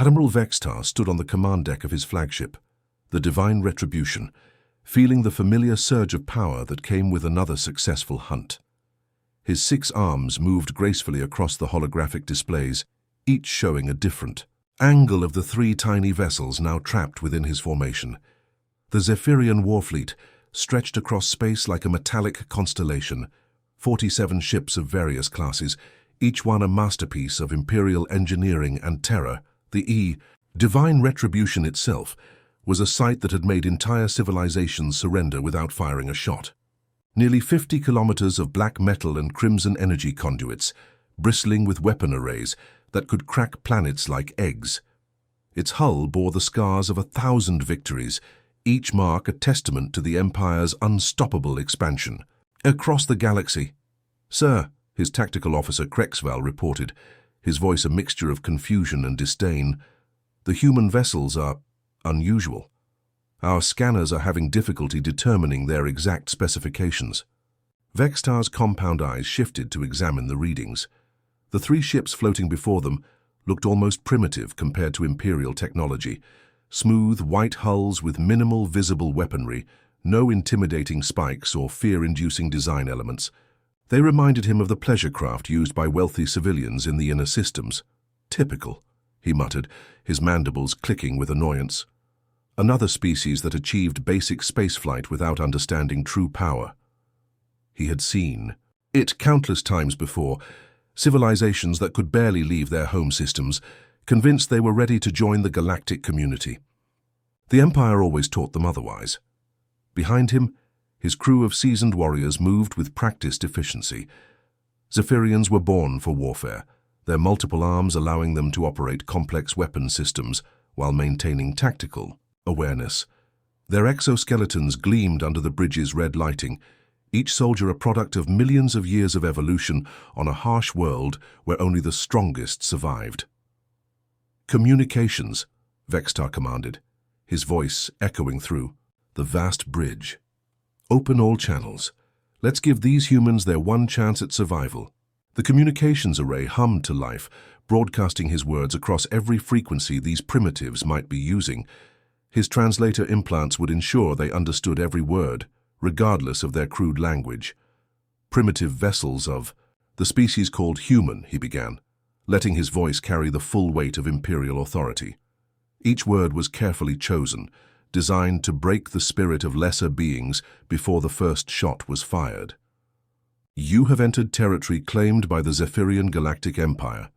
Admiral Vextar stood on the command deck of his flagship, the Divine Retribution, feeling the familiar surge of power that came with another successful hunt. His 6 arms moved gracefully across the holographic displays, each showing a different angle of the 3 tiny vessels now trapped within his formation. The Zephyrian warfleet stretched across space like a metallic constellation, 47 ships of various classes, each one a masterpiece of imperial engineering and terror. The Divine Retribution itself was a sight that had made entire civilizations surrender without firing a shot. Nearly 50 kilometers of black metal and crimson energy conduits, bristling with weapon arrays that could crack planets like eggs. Its hull bore the scars of 1,000 victories, each mark a testament to the Empire's unstoppable expansion. Across the galaxy, "Sir," his tactical officer Krexval reported, his voice a mixture of confusion and disdain, "the human vessels are unusual. Our scanners are having difficulty determining their exact specifications." Vextar's compound eyes shifted to examine the readings. The 3 ships floating before them looked almost primitive compared to Imperial technology. Smooth, white hulls with minimal visible weaponry, no intimidating spikes or fear-inducing design elements. They reminded him of the pleasure craft used by wealthy civilians in the inner systems. "Typical," he muttered, his mandibles clicking with annoyance. Another species that achieved basic spaceflight without understanding true power. He had seen it countless times before, civilizations that could barely leave their home systems, convinced they were ready to join the galactic community. The Empire always taught them otherwise. Behind him, his crew of seasoned warriors moved with practiced efficiency. Zephyrians were born for warfare, their multiple arms allowing them to operate complex weapon systems while maintaining tactical awareness. Their exoskeletons gleamed under the bridge's red lighting, each soldier a product of millions of years of evolution on a harsh world where only the strongest survived. "Communications," Vextar commanded, his voice echoing through the vast bridge. "Open all channels. Let's give these humans their one chance at survival." The communications array hummed to life, broadcasting his words across every frequency these primitives might be using. His translator implants would ensure they understood every word, regardless of their crude language. "Primitive vessels of the species called human," he began, letting his voice carry the full weight of imperial authority. Each word was carefully chosen, designed to break the spirit of lesser beings before the first shot was fired. "You have entered territory claimed by the Zephyrian Galactic Empire.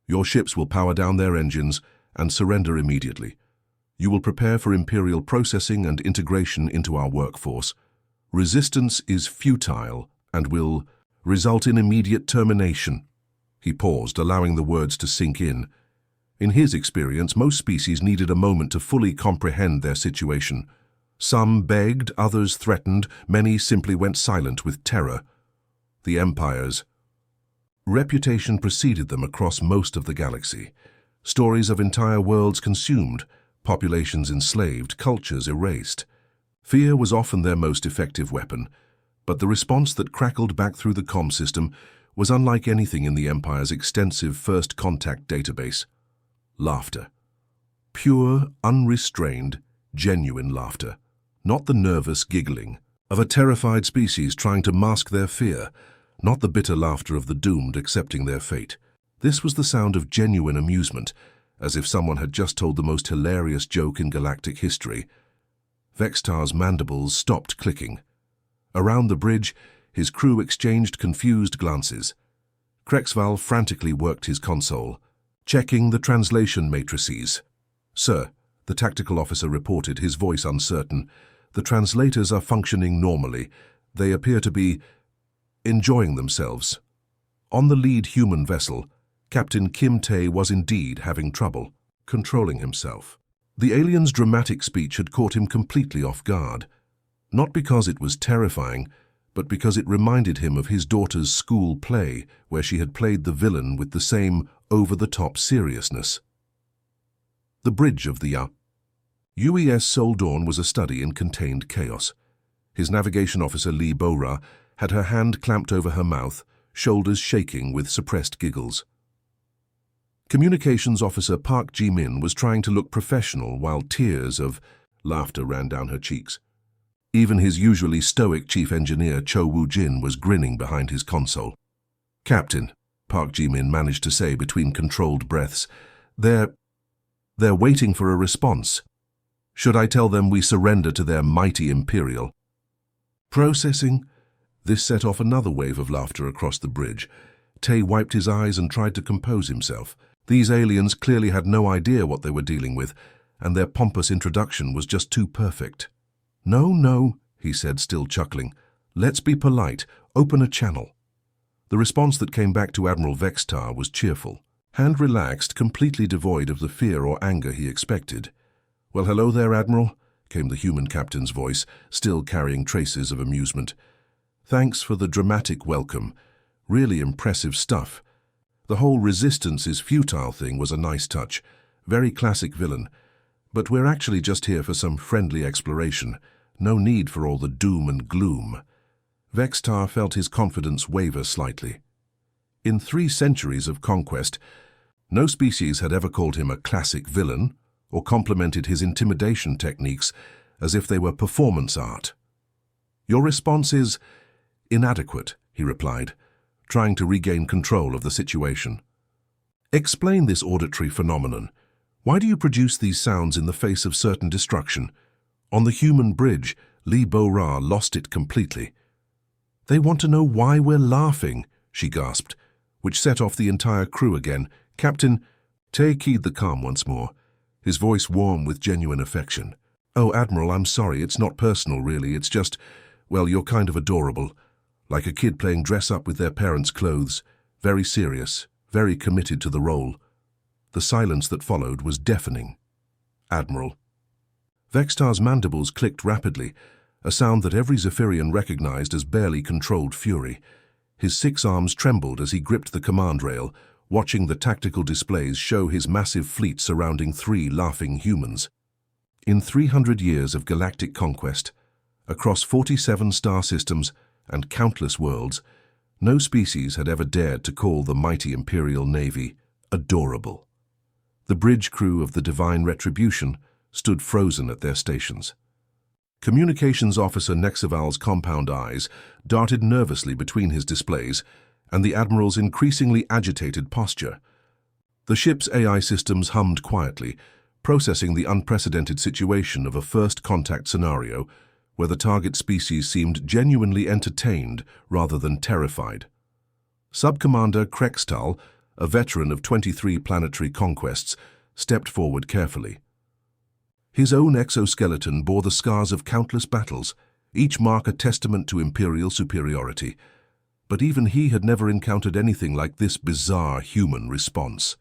Your ships will power down their engines and surrender immediately. You will prepare for Imperial processing and integration into our workforce. Resistance is futile and will result in immediate termination." He paused, allowing the words to sink in. In his experience, most species needed a moment to fully comprehend their situation. Some begged, others threatened, many simply went silent with terror. The Empire's reputation preceded them across most of the galaxy. Stories of entire worlds consumed, populations enslaved, cultures erased. Fear was often their most effective weapon, but the response that crackled back through the comm system was unlike anything in the Empire's extensive first contact database. Laughter. Pure, unrestrained, genuine laughter. Not the nervous giggling of a terrified species trying to mask their fear, not the bitter laughter of the doomed accepting their fate. This was the sound of genuine amusement, as if someone had just told the most hilarious joke in galactic history. Vextar's mandibles stopped clicking. Around the bridge, his crew exchanged confused glances. Krexval frantically worked his console, checking the translation matrices. "Sir," the tactical officer reported, his voice uncertain, "the translators are functioning normally. They appear to be enjoying themselves." On the lead human vessel, Captain Kim Tae was indeed having trouble controlling himself. The alien's dramatic speech had caught him completely off guard, not because it was terrifying, but because it reminded him of his daughter's school play, where she had played the villain with the same over-the-top seriousness. The bridge of the UES Sol Dawn was a study in contained chaos. His navigation officer Lee Bora had her hand clamped over her mouth, shoulders shaking with suppressed giggles. Communications Officer Park Ji-min was trying to look professional while tears of laughter ran down her cheeks. Even his usually stoic chief engineer Cho Woo-jin was grinning behind his console. "Captain," Park Ji-min managed to say between controlled breaths, They're waiting for a response. Should I tell them we surrender to their mighty Imperial?" "Processing." This set off another wave of laughter across the bridge. Tay wiped his eyes and tried to compose himself. These aliens clearly had no idea what they were dealing with, and their pompous introduction was just too perfect. No, he said, still chuckling. "Let's be polite. Open a channel." The response that came back to Admiral Vextar was cheerful. Hand relaxed, completely devoid of the fear or anger he expected. "Well, hello there, Admiral," came the human captain's voice, still carrying traces of amusement. "Thanks for the dramatic welcome. Really impressive stuff. The whole resistance is futile thing was a nice touch. Very classic villain. But we're actually just here for some friendly exploration. No need for all the doom and gloom." Vextar felt his confidence waver slightly. In 3 centuries of conquest, no species had ever called him a classic villain or complimented his intimidation techniques as if they were performance art. "Your response is inadequate," he replied, trying to regain control of the situation. "Explain this auditory phenomenon. Why do you produce these sounds in the face of certain destruction? On the human bridge, Li Bo-Ra lost it completely." "They want to know why we're laughing," she gasped, which set off the entire crew again. "Captain," Tay keyed the calm once more, his voice warm with genuine affection. "Oh, Admiral, I'm sorry. It's not personal, really. It's just, well, you're kind of adorable. Like a kid playing dress-up with their parents' clothes. Very serious, very committed to the role." The silence that followed was deafening. "Admiral." Vextar's mandibles clicked rapidly, a sound that every Zephyrian recognized as barely controlled fury. His 6 arms trembled as he gripped the command rail, watching the tactical displays show his massive fleet surrounding 3 laughing humans. In 300 years of galactic conquest, across 47 star systems and countless worlds, no species had ever dared to call the mighty Imperial Navy adorable. The bridge crew of the Divine Retribution stood frozen at their stations. Communications Officer Nexaval's compound eyes darted nervously between his displays and the Admiral's increasingly agitated posture. The ship's AI systems hummed quietly, processing the unprecedented situation of a first contact scenario where the target species seemed genuinely entertained rather than terrified. Subcommander Krextal, a veteran of 23 planetary conquests, stepped forward carefully. His own exoskeleton bore the scars of countless battles, each mark a testament to Imperial superiority. But even he had never encountered anything like this bizarre human response.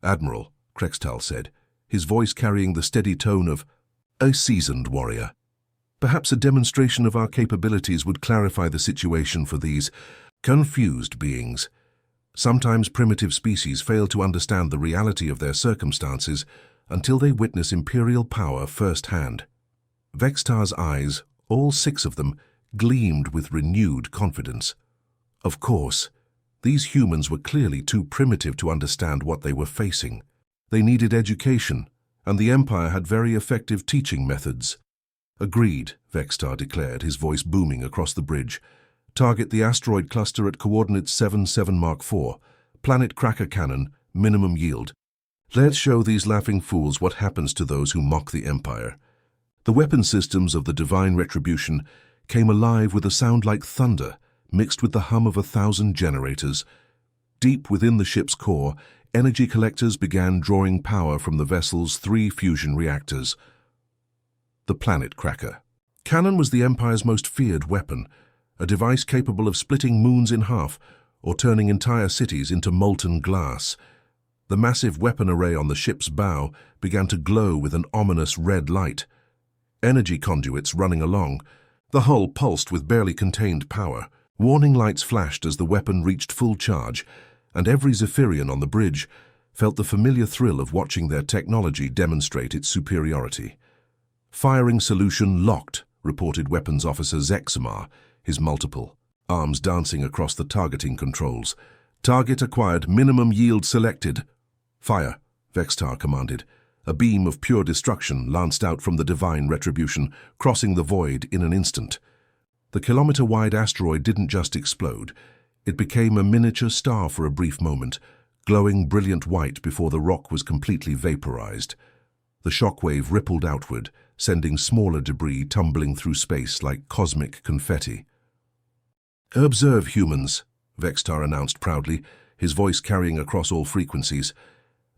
"Admiral," Krextal said, his voice carrying the steady tone of a seasoned warrior. "Perhaps a demonstration of our capabilities would clarify the situation for these confused beings. Sometimes primitive species fail to understand the reality of their circumstances until they witness Imperial power firsthand." Vextar's eyes, all 6 of them, gleamed with renewed confidence. Of course, these humans were clearly too primitive to understand what they were facing. They needed education, and the Empire had very effective teaching methods. "Agreed," Vextar declared, his voice booming across the bridge. "Target the asteroid cluster at coordinates 77 Mark 4. Planet cracker cannon, minimum yield. Let's show these laughing fools what happens to those who mock the Empire." The weapon systems of the Divine Retribution came alive with a sound like thunder, mixed with the hum of 1,000 generators. Deep within the ship's core, energy collectors began drawing power from the vessel's 3 fusion reactors. The planet cracker cannon was the Empire's most feared weapon, a device capable of splitting moons in half or turning entire cities into molten glass. The massive weapon array on the ship's bow began to glow with an ominous red light. Energy conduits running along, the hull pulsed with barely contained power. Warning lights flashed as the weapon reached full charge, and every Zephyrian on the bridge felt the familiar thrill of watching their technology demonstrate its superiority. "Firing solution locked," reported Weapons Officer Zexamar, his multiple arms dancing across the targeting controls. Target acquired, minimum yield selected. Fire, Vextar commanded. A beam of pure destruction lanced out from the divine retribution, crossing the void in an instant. The kilometer-wide asteroid didn't just explode. It became a miniature star for a brief moment, glowing brilliant white before the rock was completely vaporized. The shockwave rippled outward, sending smaller debris tumbling through space like cosmic confetti. "Observe, humans," Vextar announced proudly, his voice carrying across all frequencies.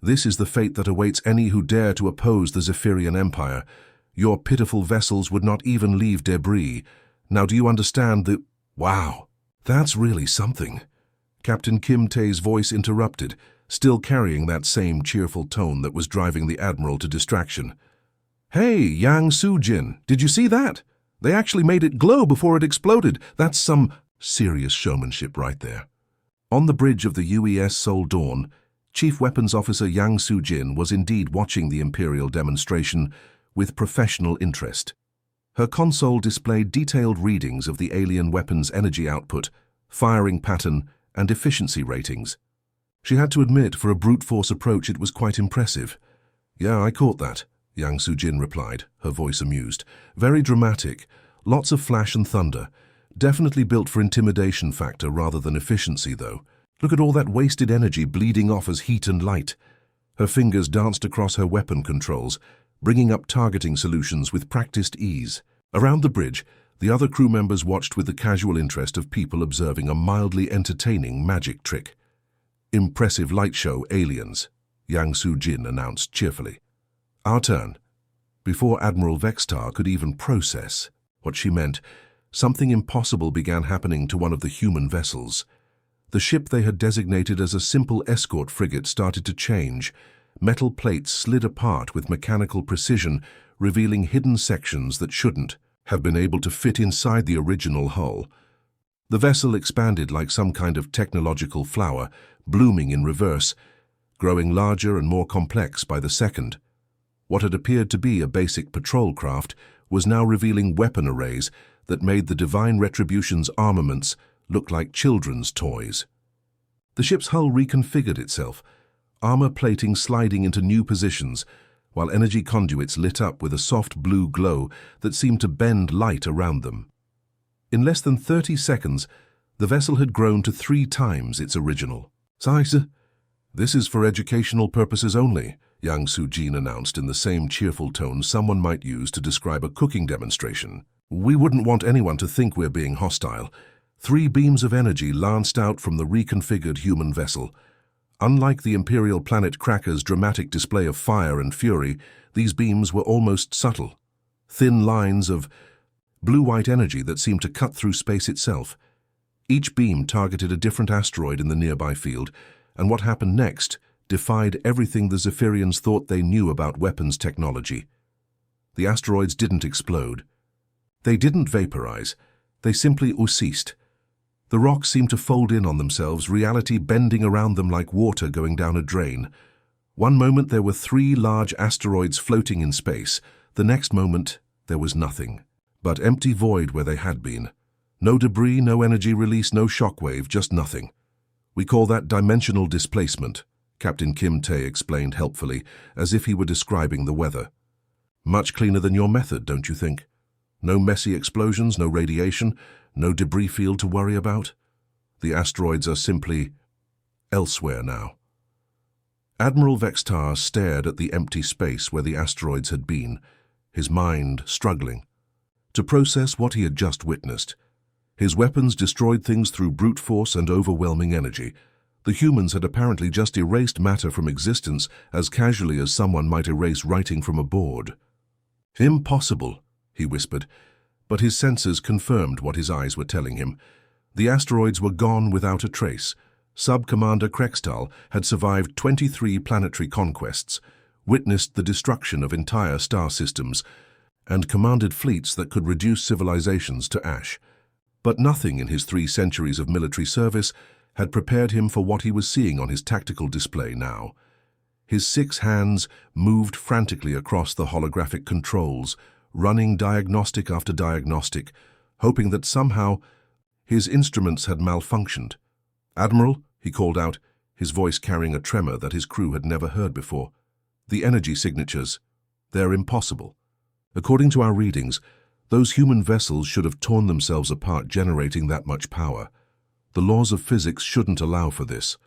"This is the fate that awaits any who dare to oppose the Zephyrian Empire. Your pitiful vessels would not even leave debris. Now do you understand the—" "Wow, that's really something." Captain Kim Tae's voice interrupted, still carrying that same cheerful tone that was driving the Admiral to distraction. "Hey, Yang Soo-jin, did you see that? They actually made it glow before it exploded. That's some serious showmanship right there." On the bridge of the UES Seoul Dawn, Chief Weapons Officer Yang Soo-jin was indeed watching the Imperial demonstration with professional interest. Her console displayed detailed readings of the alien weapons' energy output, firing pattern, and efficiency ratings. She had to admit, for a brute force approach, it was quite impressive. "Yeah, I caught that," Yang Soo-jin replied, her voice amused. "Very dramatic, lots of flash and thunder. Definitely built for intimidation factor rather than efficiency, though. Look at all that wasted energy bleeding off as heat and light." Her fingers danced across her weapon controls, bringing up targeting solutions with practiced ease. Around the bridge, the other crew members watched with the casual interest of people observing a mildly entertaining magic trick. "Impressive light show, aliens," Yang Soo-jin announced cheerfully. "Our turn." Before Admiral Vextar could even process what she meant, something impossible began happening to one of the human vessels. The ship they had designated as a simple escort frigate started to change. Metal plates slid apart with mechanical precision, revealing hidden sections that shouldn't have been able to fit inside the original hull. The vessel expanded like some kind of technological flower, blooming in reverse, growing larger and more complex by the second. What had appeared to be a basic patrol craft was now revealing weapon arrays that made the divine retribution's armaments look like children's toys. The ship's hull reconfigured itself, armor plating sliding into new positions, while energy conduits lit up with a soft blue glow that seemed to bend light around them. In less than 30 seconds, the vessel had grown to 3 times its original size. "This is for educational purposes only," Yang Soo-jin announced in the same cheerful tone someone might use to describe a cooking demonstration. "We wouldn't want anyone to think we're being hostile." 3 beams of energy lanced out from the reconfigured human vessel. Unlike the Imperial planet Cracker's dramatic display of fire and fury, these beams were almost subtle. Thin lines of blue-white energy that seemed to cut through space itself. Each beam targeted a different asteroid in the nearby field, and what happened next defied everything the Zephyrians thought they knew about weapons technology. The asteroids didn't explode. They didn't vaporize. They simply ceased. The rocks seemed to fold in on themselves, reality bending around them like water going down a drain. One moment there were 3 large asteroids floating in space. The next moment there was nothing, but empty void where they had been. No debris, no energy release, no shockwave, just nothing. "We call that dimensional displacement," Captain Kim Tae explained helpfully, as if he were describing the weather. "Much cleaner than your method, don't you think? No messy explosions, no radiation, no debris field to worry about. The asteroids are simply elsewhere now." Admiral Vextar stared at the empty space where the asteroids had been, his mind struggling to process what he had just witnessed. His weapons destroyed things through brute force and overwhelming energy. The humans had apparently just erased matter from existence as casually as someone might erase writing from a board. "Impossible," he whispered, but his senses confirmed what his eyes were telling him. The asteroids were gone without a trace. Sub-Commander Krextal had survived 23 planetary conquests, witnessed the destruction of entire star systems, and commanded fleets that could reduce civilizations to ash. But nothing in his 3 centuries of military service had prepared him for what he was seeing on his tactical display now. His 6 hands moved frantically across the holographic controls, running diagnostic after diagnostic, hoping that somehow his instruments had malfunctioned. "Admiral," he called out, his voice carrying a tremor that his crew had never heard before. "The energy signatures, they're impossible. According to our readings, those human vessels should have torn themselves apart generating that much power. The laws of physics shouldn't allow for this."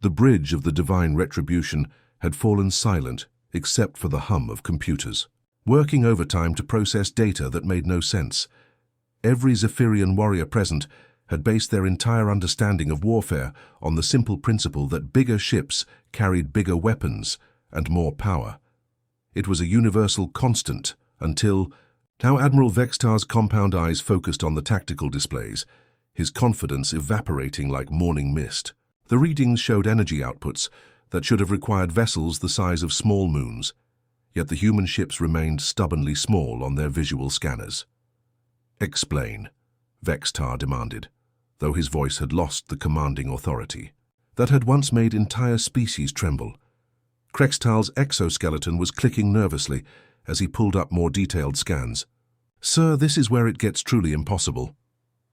The bridge of the divine retribution had fallen silent except for the hum of computers, working overtime to process data that made no sense. Every Zephyrian warrior present had based their entire understanding of warfare on the simple principle that bigger ships carried bigger weapons and more power. It was a universal constant until... Now Admiral Vextar's compound eyes focused on the tactical displays, his confidence evaporating like morning mist. The readings showed energy outputs that should have required vessels the size of small moons, yet the human ships remained stubbornly small on their visual scanners. "Explain," Vextar demanded, though his voice had lost the commanding authority that had once made entire species tremble. Krextal's exoskeleton was clicking nervously as he pulled up more detailed scans. "Sir, this is where it gets truly impossible.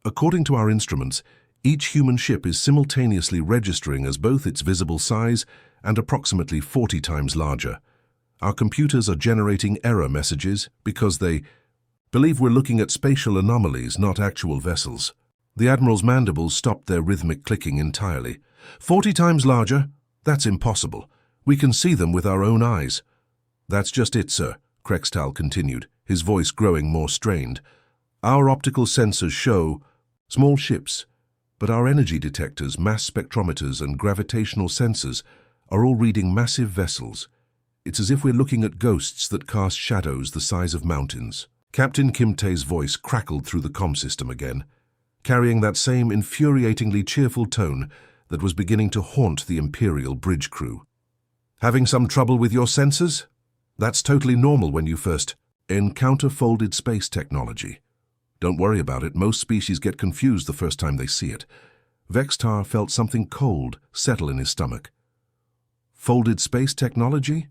According to our instruments, each human ship is simultaneously registering as both its visible size and approximately 40 times larger. Our computers are generating error messages because they believe we're looking at spatial anomalies, not actual vessels." The Admiral's mandibles stopped their rhythmic clicking entirely. 40 times larger? That's impossible. We can see them with our own eyes." "That's just it, sir," Krextal continued, his voice growing more strained. "Our optical sensors show small ships, but our energy detectors, mass spectrometers, and gravitational sensors are all reading massive vessels. It's as if we're looking at ghosts that cast shadows the size of mountains." Captain Kimte's voice crackled through the comm system again, carrying that same infuriatingly cheerful tone that was beginning to haunt the Imperial bridge crew. "Having some trouble with your sensors? That's totally normal when you first encounter folded space technology. Don't worry about it, most species get confused the first time they see it." Vextar felt something cold settle in his stomach. "Folded space technology?"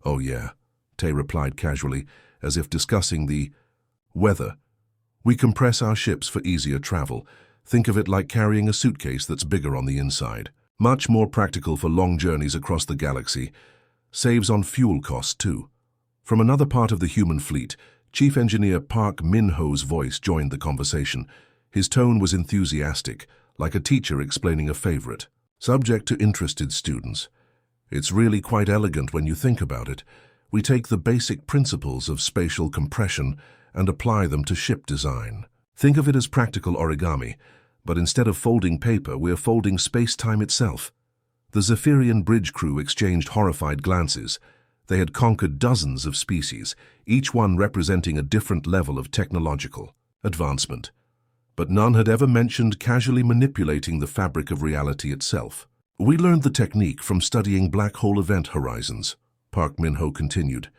"Oh yeah," Tay replied casually, as if discussing the weather. "We compress our ships for easier travel. Think of it like carrying a suitcase that's bigger on the inside. Much more practical for long journeys across the galaxy. Saves on fuel costs too." From another part of the human fleet, Chief Engineer Park Min-ho's voice joined the conversation. His tone was enthusiastic, like a teacher explaining a favorite. "Subject to interested students. It's really quite elegant when you think about it. We take the basic principles of spatial compression and apply them to ship design. Think of it as practical origami, but instead of folding paper, we're folding space-time itself." The Zephyrian bridge crew exchanged horrified glances. They had conquered dozens of species, each one representing a different level of technological advancement. But none had ever mentioned casually manipulating the fabric of reality itself. "We learned the technique from studying black hole event horizons," Park Min-ho continued,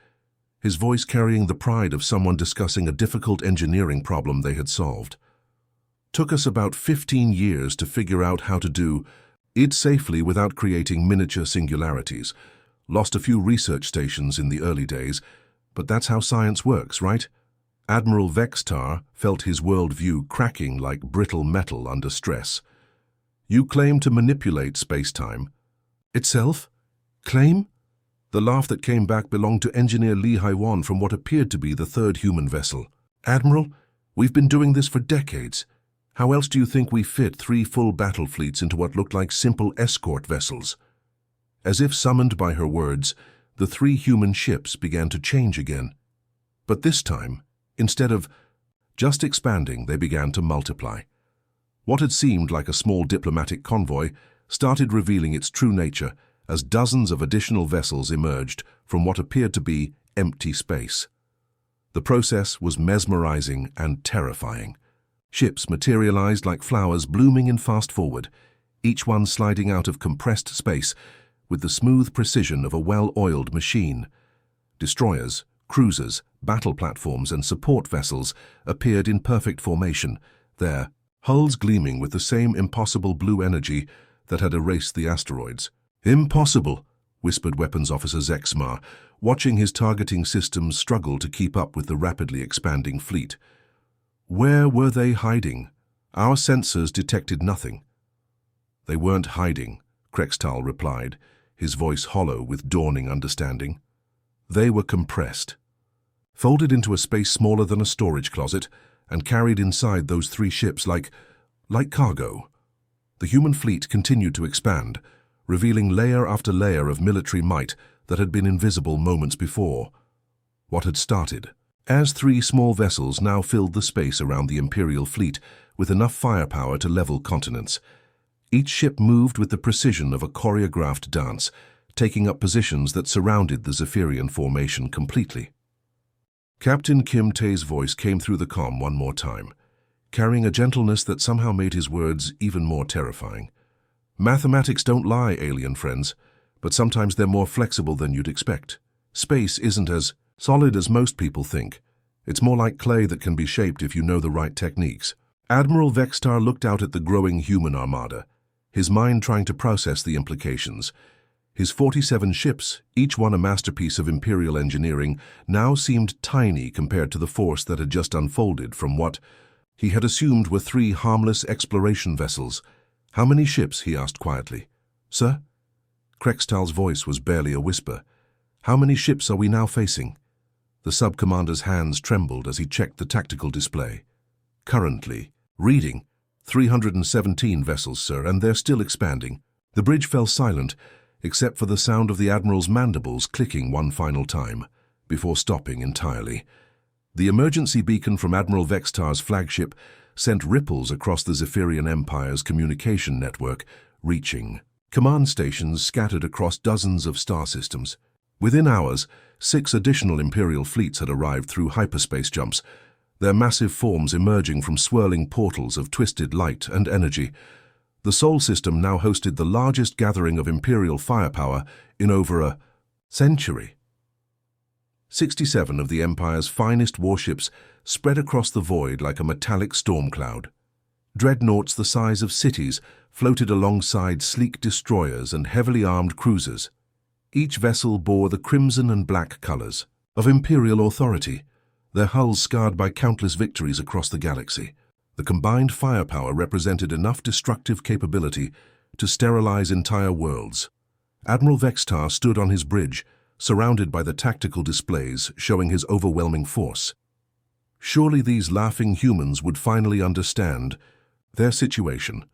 his voice carrying the pride of someone discussing a difficult engineering problem they had solved. "Took us about 15 years to figure out how to do it safely without creating miniature singularities. Lost a few research stations in the early days, but that's how science works, right?" Admiral Vextar felt his worldview cracking like brittle metal under stress. "You claim to manipulate space-time itself? Claim?" The laugh that came back belonged to Engineer Lee Haiwan from what appeared to be the third human vessel. "Admiral, we've been doing this for decades. How else do you think we fit 3 full battle fleets into what looked like simple escort vessels?" As if summoned by her words, the 3 human ships began to change again. But this time, instead of just expanding, they began to multiply. What had seemed like a small diplomatic convoy started revealing its true nature as dozens of additional vessels emerged from what appeared to be empty space. The process was mesmerizing and terrifying. Ships materialized like flowers blooming in fast forward, each one sliding out of compressed space with the smooth precision of a well-oiled machine. Destroyers, cruisers, battle platforms, and support vessels appeared in perfect formation, their hulls gleaming with the same impossible blue energy that had erased the asteroids. "Impossible," whispered Weapons Officer Zexmar, watching his targeting systems struggle to keep up with the rapidly expanding fleet. "Where were they hiding? Our sensors detected nothing." They weren't hiding, Krextal replied, his voice hollow with dawning understanding. They were compressed, folded into a space smaller than a storage closet, and carried inside those 3 ships like cargo. The human fleet continued to expand, revealing layer after layer of military might that had been invisible moments before. What had started as 3 small vessels now filled the space around the Imperial fleet with enough firepower to level continents. Each ship moved with the precision of a choreographed dance, taking up positions that surrounded the Zephyrian formation completely. Captain Kim Tae's voice came through the comm one more time, carrying a gentleness that somehow made his words even more terrifying. Mathematics don't lie, alien friends, but sometimes they're more flexible than you'd expect. Space isn't as solid as most people think. It's more like clay that can be shaped if you know the right techniques. Admiral Vextar looked out at the growing human armada, his mind trying to process the implications. His 47 ships, each one a masterpiece of Imperial engineering, now seemed tiny compared to the force that had just unfolded from what he had assumed were 3 harmless exploration vessels. "How many ships?" he asked quietly. "Sir?" Krextal's voice was barely a whisper. "How many ships are we now facing?" The sub-commander's hands trembled as he checked the tactical display. "Currently, reading, 317 vessels, sir, and they're still expanding." The bridge fell silent, except for the sound of the Admiral's mandibles clicking one final time, before stopping entirely. The emergency beacon from Admiral Vextar's flagship sent ripples across the Zephyrian Empire's communication network, reaching command stations scattered across dozens of star systems. Within hours, 6 additional Imperial fleets had arrived through hyperspace jumps, their massive forms emerging from swirling portals of twisted light and energy. The Sol system now hosted the largest gathering of Imperial firepower in over a century. 67 of the Empire's finest warships spread across the void like a metallic storm cloud. Dreadnoughts the size of cities floated alongside sleek destroyers and heavily armed cruisers. Each vessel bore the crimson and black colors of Imperial authority, their hulls scarred by countless victories across the galaxy. The combined firepower represented enough destructive capability to sterilize entire worlds. Admiral Vextar stood on his bridge, surrounded by the tactical displays showing his overwhelming force. Surely these laughing humans would finally understand their situation.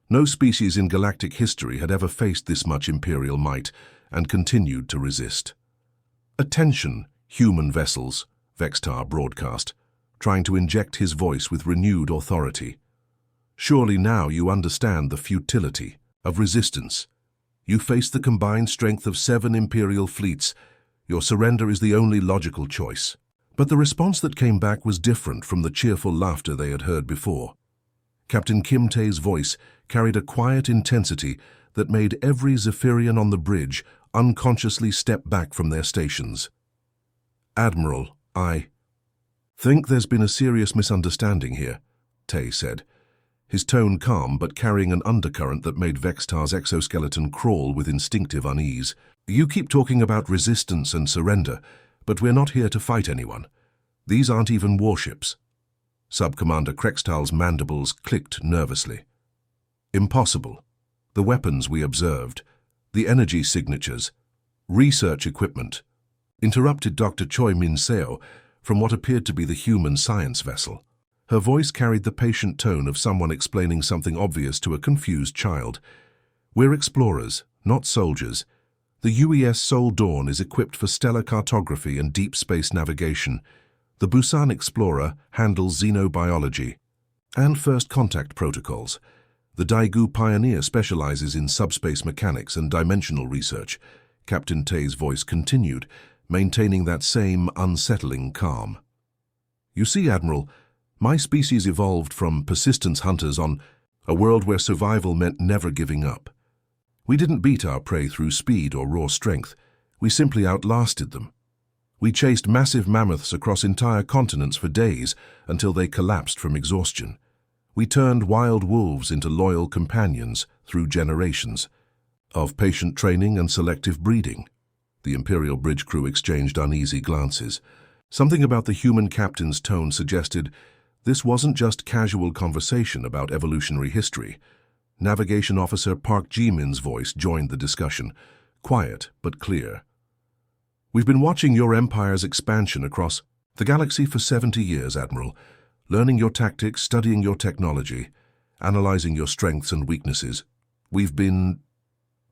No species in galactic history had ever faced this much Imperial might and continued to resist. "Attention, human vessels," Vextar broadcast, trying to inject his voice with renewed authority. "Surely now you understand the futility of resistance. You face the combined strength of 7 Imperial fleets. Your surrender is the only logical choice." But the response that came back was different from the cheerful laughter they had heard before. Captain Kim Tae's voice carried a quiet intensity that made every Zephyrian on the bridge unconsciously step back from their stations. "Admiral, I think there's been a serious misunderstanding here," Tae said, his tone calm but carrying an undercurrent that made Vextar's exoskeleton crawl with instinctive unease. "You keep talking about resistance and surrender, but we're not here to fight anyone. These aren't even warships." Sub-Commander Krextal's mandibles clicked nervously. "Impossible. The weapons we observed, the energy signatures, research equipment," interrupted Dr. Choi Min Seo from what appeared to be the human science vessel. Her voice carried the patient tone of someone explaining something obvious to a confused child. "We're explorers, not soldiers. The UES Sol Dawn is equipped for stellar cartography and deep space navigation. The Busan Explorer handles xenobiology and first contact protocols. The Daegu Pioneer specializes in subspace mechanics and dimensional research." Captain Tae's voice continued, maintaining that same unsettling calm. "You see, Admiral, my species evolved from persistence hunters on a world where survival meant never giving up. We didn't beat our prey through speed or raw strength. We simply outlasted them. We chased massive mammoths across entire continents for days until they collapsed from exhaustion. We turned wild wolves into loyal companions through generations of patient training and selective breeding." The Imperial bridge crew exchanged uneasy glances. Something about the human captain's tone suggested this wasn't just casual conversation about evolutionary history. Navigation Officer Park Ji-min's voice joined the discussion, quiet but clear. "We've been watching your empire's expansion across the galaxy for 70 years, Admiral, learning your tactics, studying your technology, analyzing your strengths and weaknesses. We've been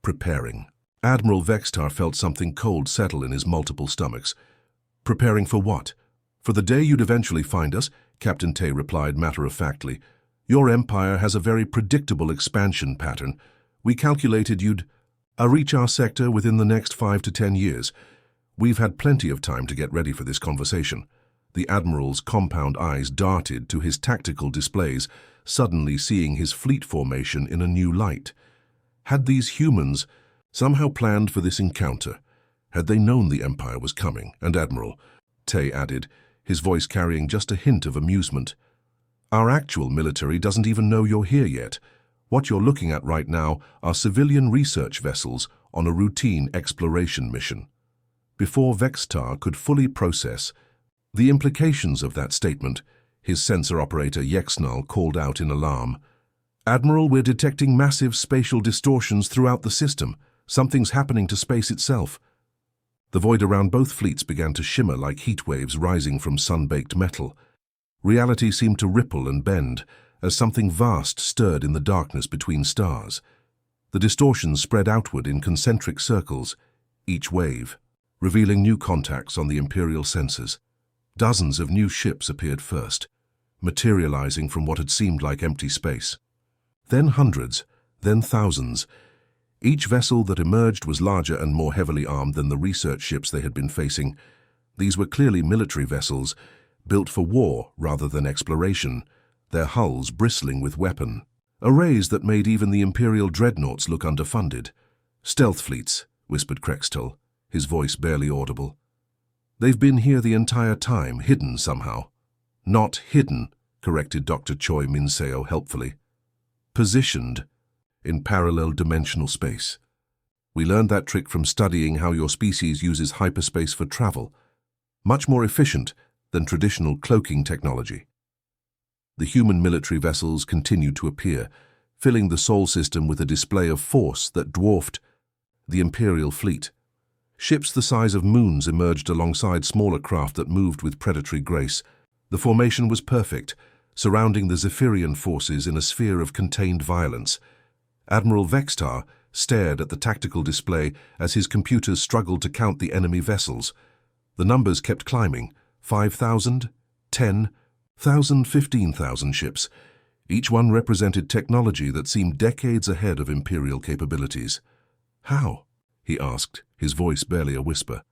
preparing." Admiral Vextar felt something cold settle in his multiple stomachs. "Preparing for what?" "For the day you'd eventually find us," Captain Tay replied matter-of-factly. "Your empire has a very predictable expansion pattern. We calculated you'd reach our sector within the next 5 to 10 years. We've had plenty of time to get ready for this conversation." The Admiral's compound eyes darted to his tactical displays, suddenly seeing his fleet formation in a new light. Had these humans somehow planned for this encounter? Had they known the Empire was coming? And Admiral, Tay added, his voice carrying just a hint of amusement, "Our actual military doesn't even know you're here yet. What you're looking at right now are civilian research vessels on a routine exploration mission." Before Vextar could fully process the implications of that statement, his sensor operator Yexnal called out in alarm. "Admiral, we're detecting massive spatial distortions throughout the system. Something's happening to space itself." The void around both fleets began to shimmer like heat waves rising from sun-baked metal. Reality seemed to ripple and bend as something vast stirred in the darkness between stars. The distortions spread outward in concentric circles, each wave revealing new contacts on the Imperial sensors. Dozens of new ships appeared first, materializing from what had seemed like empty space. Then hundreds, then thousands. Each vessel that emerged was larger and more heavily armed than the research ships they had been facing. These were clearly military vessels, built for war rather than exploration, their hulls bristling with weapon. Arrays that made even the Imperial dreadnoughts look underfunded. "Stealth fleets," whispered Krextol, his voice barely audible. "They've been here the entire time, hidden somehow." "Not hidden," corrected Dr. Choi Minseo helpfully. "Positioned in parallel dimensional space. We learned that trick from studying how your species uses hyperspace for travel. Much more efficient than traditional cloaking technology." The human military vessels continued to appear, filling the Sol system with a display of force that dwarfed the Imperial fleet. Ships the size of moons emerged alongside smaller craft that moved with predatory grace. The formation was perfect, surrounding the Zephyrian forces in a sphere of contained violence. Admiral Vextar stared at the tactical display as his computers struggled to count the enemy vessels. The numbers kept climbing: 5,000, 10,000, 15,000 ships. Each one represented technology that seemed decades ahead of Imperial capabilities. "How?" he asked, his voice barely a whisper.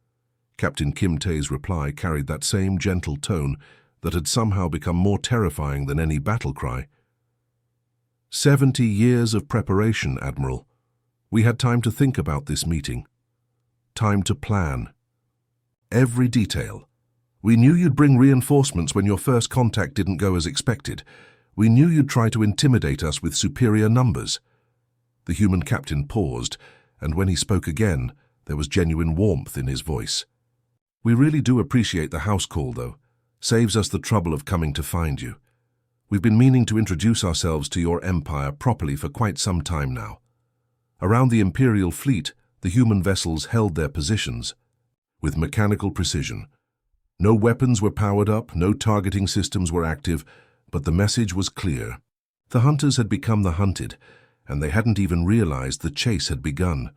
Captain Kim Tae's reply carried that same gentle tone that had somehow become more terrifying than any battle cry. 70 years of preparation, Admiral. We had time to think about this meeting. Time to plan. Every detail. We knew you'd bring reinforcements when your first contact didn't go as expected. We knew you'd try to intimidate us with superior numbers." The human captain paused, and when he spoke again, there was genuine warmth in his voice. "We really do appreciate the house call, though. Saves us the trouble of coming to find you. We've been meaning to introduce ourselves to your empire properly for quite some time now." Around the Imperial fleet, the human vessels held their positions with mechanical precision. No weapons were powered up, no targeting systems were active, but the message was clear. The hunters had become the hunted, and they hadn't even realized the chase had begun.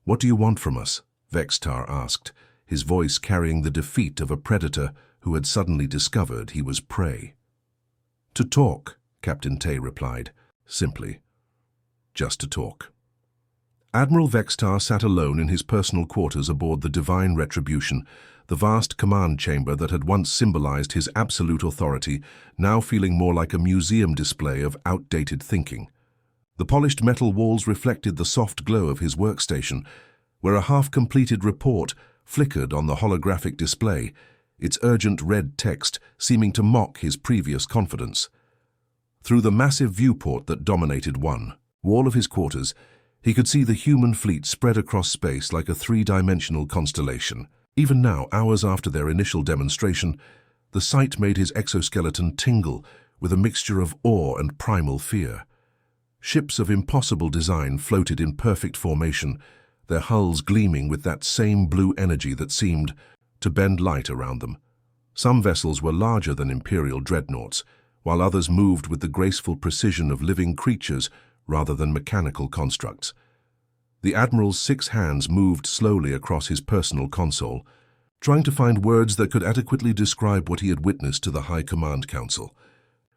"What do you want from us?" Vextar asked, his voice carrying the defeat of a predator who had suddenly discovered he was prey. "To talk," Captain Tay replied, simply. "Just to talk." Admiral Vextar sat alone in his personal quarters aboard the Divine Retribution, the vast command chamber that had once symbolized his absolute authority, now feeling more like a museum display of outdated thinking. The polished metal walls reflected the soft glow of his workstation, where a half-completed report flickered on the holographic display, its urgent red text seeming to mock his previous confidence. Through the massive viewport that dominated one wall of his quarters, he could see the human fleet spread across space like a three-dimensional constellation. Even now, hours after their initial demonstration, the sight made his exoskeleton tingle with a mixture of awe and primal fear. Ships of impossible design floated in perfect formation, their hulls gleaming with that same blue energy that seemed to bend light around them. Some vessels were larger than imperial dreadnoughts, while others moved with the graceful precision of living creatures rather than mechanical constructs. The Admiral's 6 hands moved slowly across his personal console, trying to find words that could adequately describe what he had witnessed to the High Command Council.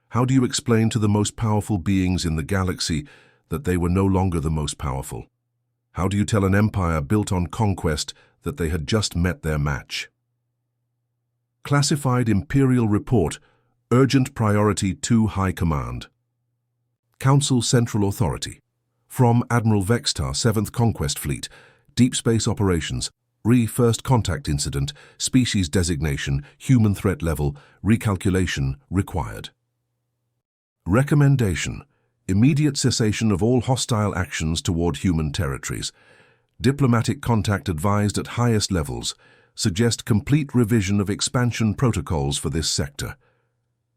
How do you explain to the most powerful beings in the galaxy that they were no longer the most powerful? How do you tell an empire built on conquest that they had just met their match? Classified Imperial Report, Urgent Priority to High Command. Council Central Authority. From Admiral Vextar, 7th Conquest Fleet, Deep Space Operations, First Contact Incident, Species Designation, Human Threat Level, Recalculation required. Recommendation: immediate cessation of all hostile actions toward human territories. Diplomatic contact advised at highest levels. Suggest complete revision of expansion protocols for this sector.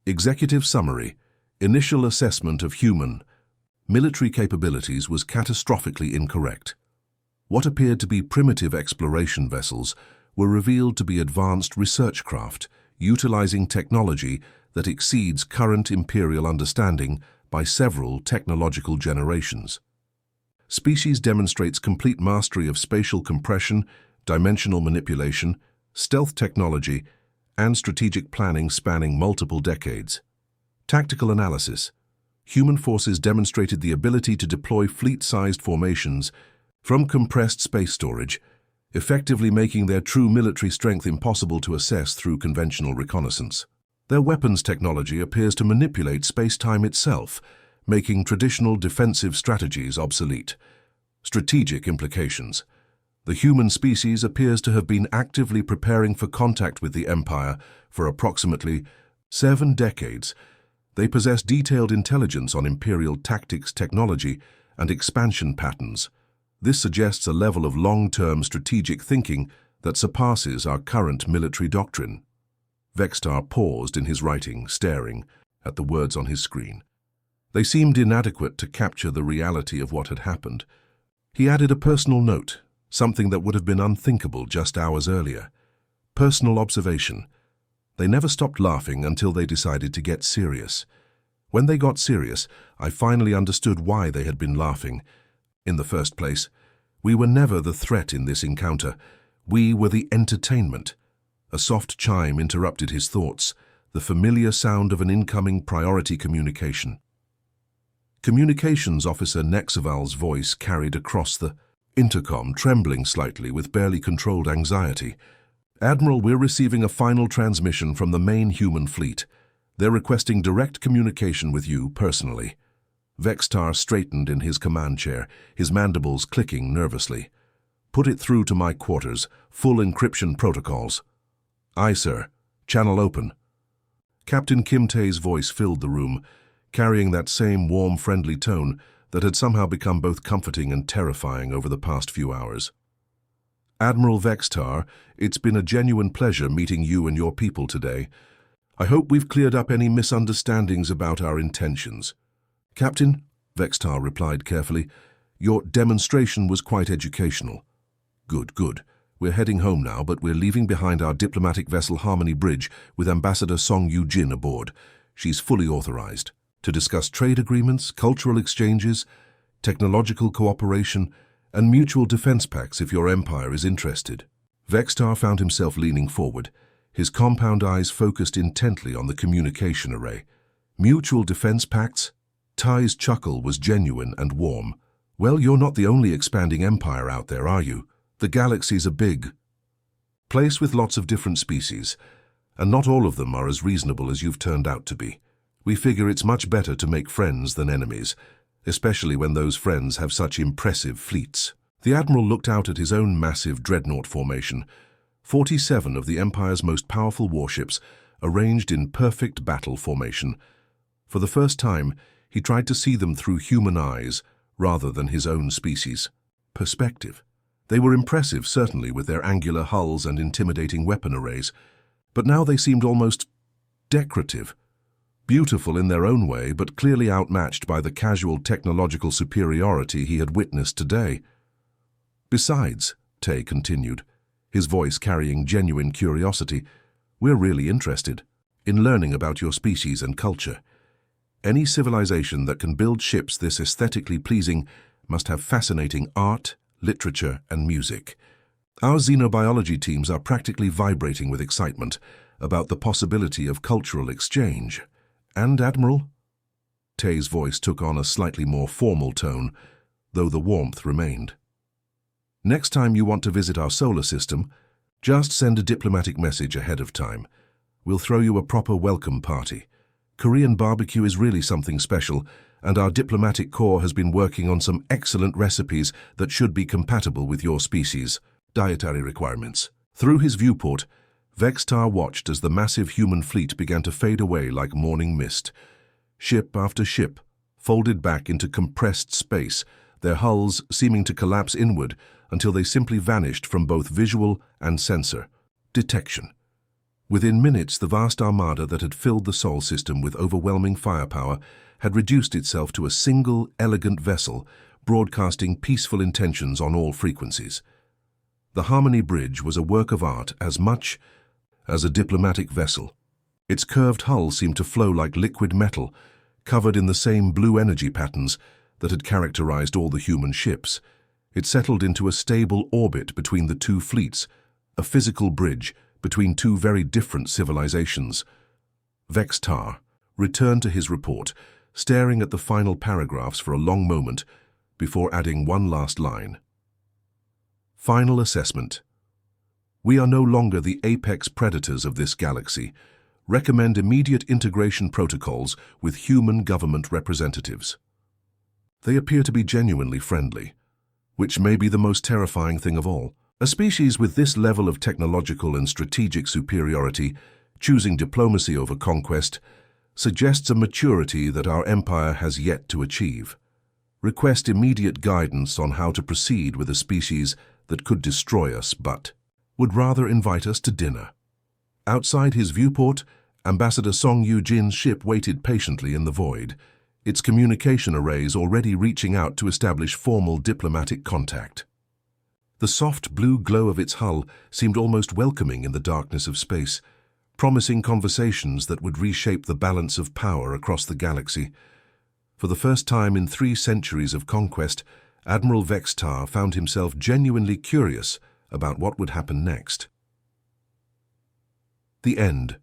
Executive Summary: initial assessment of human military capabilities was catastrophically incorrect. What appeared to be primitive exploration vessels were revealed to be advanced research craft, utilizing technology that exceeds current Imperial understanding by several technological generations. Species demonstrates complete mastery of spatial compression, dimensional manipulation, stealth technology, and strategic planning spanning multiple decades. Tactical analysis: human forces demonstrated the ability to deploy fleet-sized formations from compressed space storage, effectively making their true military strength impossible to assess through conventional reconnaissance. Their weapons technology appears to manipulate space-time itself, making traditional defensive strategies obsolete. Strategic implications: the human species appears to have been actively preparing for contact with the Empire for approximately 7 decades. They possess detailed intelligence on Imperial tactics, technology, and expansion patterns. This suggests a level of long-term strategic thinking that surpasses our current military doctrine. Vextar paused in his writing, staring at the words on his screen. They seemed inadequate to capture the reality of what had happened. He added a personal note, something that would have been unthinkable just hours earlier. Personal observation: they never stopped laughing until they decided to get serious. When they got serious, I finally understood why they had been laughing. In the first place, we were never the threat in this encounter. We were the entertainment. A soft chime interrupted his thoughts, the familiar sound of an incoming priority communication. Communications Officer Nexaval's voice carried across the intercom, trembling slightly with barely controlled anxiety. "Admiral, we're receiving a final transmission from the main human fleet. They're requesting direct communication with you personally." Vextar straightened in his command chair, his mandibles clicking nervously. "Put it through to my quarters. Full encryption protocols." "Aye, sir. Channel open." Captain Kim Tae's voice filled the room, carrying that same warm, friendly tone that had somehow become both comforting and terrifying over the past few hours. "Admiral Vextar, it's been a genuine pleasure meeting you and your people today. I hope we've cleared up any misunderstandings about our intentions." "Captain," Vextar replied carefully, "your demonstration was quite educational." "Good, good. We're heading home now, but we're leaving behind our diplomatic vessel Harmony Bridge with Ambassador Song Yu-jin aboard. She's fully authorized to discuss trade agreements, cultural exchanges, technological cooperation, and mutual defense pacts if your empire is interested." Vextar found himself leaning forward, his compound eyes focused intently on the communication array. "Mutual defense pacts?" Ty's chuckle was genuine and warm. "Well, you're not the only expanding empire out there, are you? The galaxy's a big place with lots of different species, and not all of them are as reasonable as you've turned out to be. We figure it's much better to make friends than enemies, especially when those friends have such impressive fleets." The Admiral looked out at his own massive dreadnought formation, 47 of the Empire's most powerful warships arranged in perfect battle formation. For the first time, he tried to see them through human eyes rather than his own species' perspective. They were impressive, certainly, with their angular hulls and intimidating weapon arrays, but now they seemed almost decorative. beautiful in their own way but clearly outmatched by the casual technological superiority he had witnessed today. Besides, Tay continued, his voice carrying genuine curiosity, we're really interested in learning about your species and culture. Any civilization that can build ships this aesthetically pleasing must have fascinating art, literature, and music. Our xenobiology teams are practically vibrating with excitement about the possibility of cultural exchange. And, Admiral? Tay's voice took on a slightly more formal tone, though the warmth remained. Next time you want to visit our solar system, just send a diplomatic message ahead of time. We'll throw you a proper welcome party. Korean barbecue is really something special, and our diplomatic corps has been working on some excellent recipes that should be compatible with your species' dietary requirements. Through his viewport, Vextar watched as the massive human fleet began to fade away like morning mist. Ship after ship folded back into compressed space, their hulls seeming to collapse inward until they simply vanished from both visual and sensor detection. Within minutes, the vast armada that had filled the Sol system with overwhelming firepower had reduced itself to a single, elegant vessel, broadcasting peaceful intentions on all frequencies. The Harmony Bridge was a work of art as much as a diplomatic vessel. Its curved hull seemed to flow like liquid metal, covered in the same blue energy patterns that had characterized all the human ships. It settled into a stable orbit between the two fleets, a physical bridge between two very different civilizations. Vextar returned to his report, staring at the final paragraphs for a long moment before adding one last line. Final assessment. We are no longer the apex predators of this galaxy. Recommend immediate integration protocols with human government representatives. They appear to be genuinely friendly, which may be the most terrifying thing of all. A species with this level of technological and strategic superiority, choosing diplomacy over conquest, suggests a maturity that our empire has yet to achieve. Request immediate guidance on how to proceed with a species that could destroy us but would rather invite us to dinner. Outside his viewport, Ambassador Song Yu-jin's ship waited patiently in the void, its communication arrays already reaching out to establish formal diplomatic contact. The soft blue glow of its hull seemed almost welcoming in the darkness of space, promising conversations that would reshape the balance of power across the galaxy. For the first time in 3 centuries of conquest, Admiral Vextar found himself genuinely curious about what would happen next. The end.